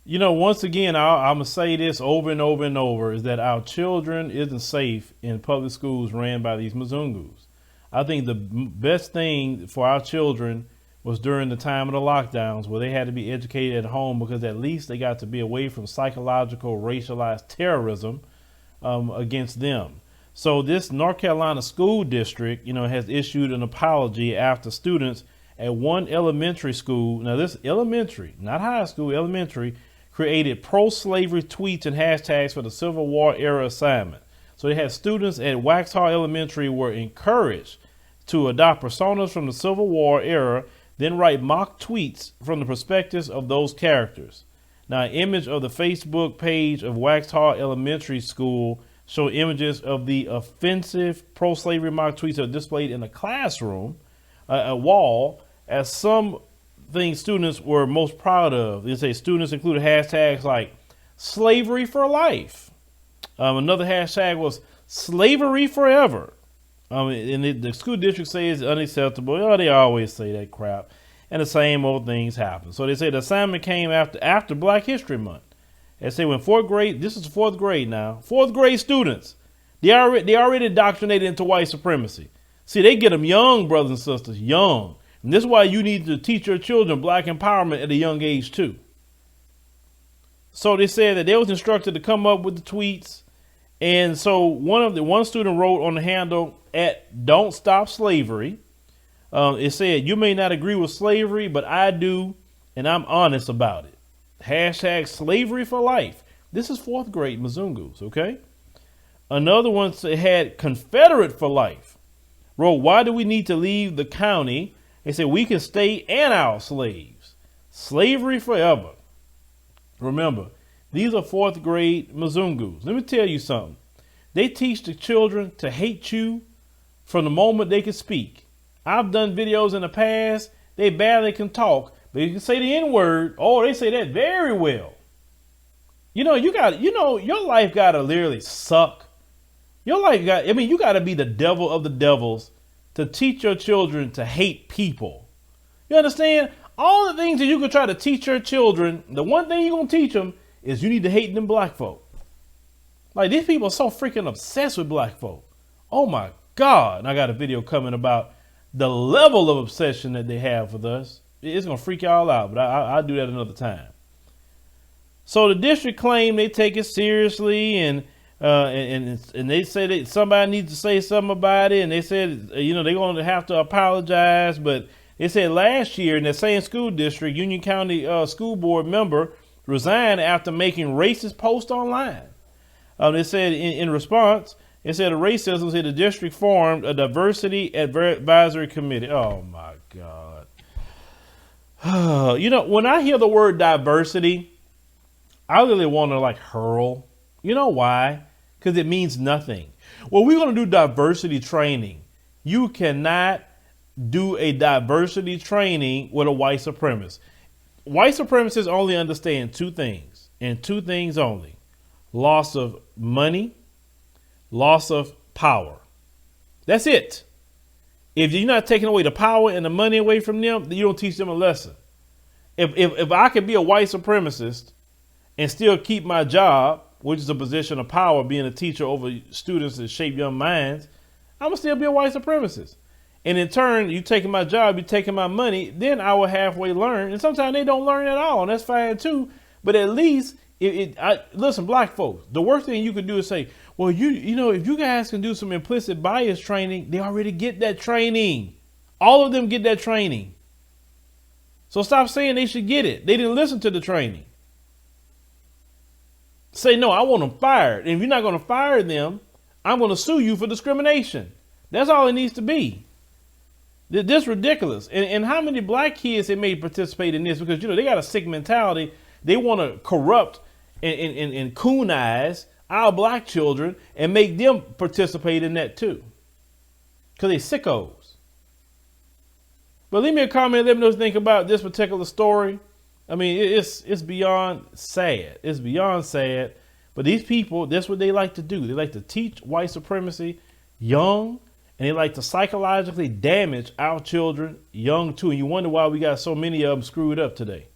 Once again, I'm going to say this over and over and over is that our children isn't safe in public schools ran by these Mzungus. I think the best thing for our children was during the time of the lockdowns where they had to be educated at home because at least they got to be away from psychological racialized terrorism against them. So this North Carolina school district, has issued an apology after students at one elementary school. Now this elementary, not high school, elementary, created pro-slavery tweets and hashtags for the Civil War era assignment. So they had students at Waxhaw Elementary were encouraged to adopt personas from the Civil War era, then write mock tweets from the perspectives of those characters. Now, an image of the Facebook page of Waxhaw Elementary School show images of the offensive pro-slavery mock tweets are displayed in a classroom, a wall, as some things students were most proud of. They say students included hashtags like slavery for life. Another hashtag was slavery forever. And the school district says it's unacceptable. Oh, they always say that crap. And the same old things happen. So they say the assignment came after Black History Month. They say when fourth grade, this is fourth grade now, fourth grade students, they already indoctrinated into white supremacy. See, they get them young, brothers and sisters, young. And this is why you need to teach your children black empowerment at a young age too. So they said that they was instructed to come up with the tweets. And so one student wrote on the handle at Don't Stop Slavery. It said, you may not agree with slavery, but I do, and I'm honest about it. Hashtag slavery for life. This is fourth grade Mzungus, okay? Another one had Confederate for life. Wrote, why do we need to leave the county? They said, we can stay and our slaves. Slavery forever. Remember, these are fourth grade Mzungus. Let me tell you something. They teach the children to hate you from the moment they can speak. I've done videos in the past. They barely can talk, but you can say the N-word. Oh, they say that very well. Your life got to literally suck. You got to be the devil of the devils to teach your children to hate people. You understand? All the things that you could try to teach your children, the one thing you're going to teach them is you need to hate them black folk. Like, these people are so freaking obsessed with black folk. Oh my God. And I got a video coming about the level of obsession that they have with us. It's going to freak y'all out, but I'll do that another time. So the district claimed they take it seriously and they say that somebody needs to say something about it. And they said, they're going to have to apologize. But they said last year in that same school district, Union County school board member resigned after making racist posts online. They said in response, it said the racism said the district formed a diversity advisory committee. Oh my God. When I hear the word diversity, I really want to hurl. You know why? Because it means nothing. Well, we're going to do diversity training. You cannot do a diversity training with a white supremacist. White supremacists only understand two things, and two things only: loss of money, loss of power. That's it. If you're not taking away the power and the money away from them, then you don't teach them a lesson. If I could be a white supremacist and still keep my job, which is a position of power, being a teacher over students that shape young minds, I'm going to still be a white supremacist. And in turn, you taking my job, you taking my money, then I will halfway learn. And sometimes they don't learn at all, and that's fine too. But at least, listen, black folks, the worst thing you could do is say, well, if you guys can do some implicit bias training, they already get that training. All of them get that training. So stop saying they should get it. They didn't listen to the training. Say, no, I want them fired. And if you're not going to fire them, I'm going to sue you for discrimination. That's all it needs to be. This is ridiculous. And how many black kids they may participate in this? Because, they got a sick mentality. They want to corrupt and coonize our black children and make them participate in that too. Because they sickos. But leave me a comment. Let me know what you think about this particular story. I mean, it's beyond sad. It's beyond sad. But these people, that's what they like to do. They like to teach white supremacy young, and they like to psychologically damage our children young too. And you wonder why we got so many of them screwed up today.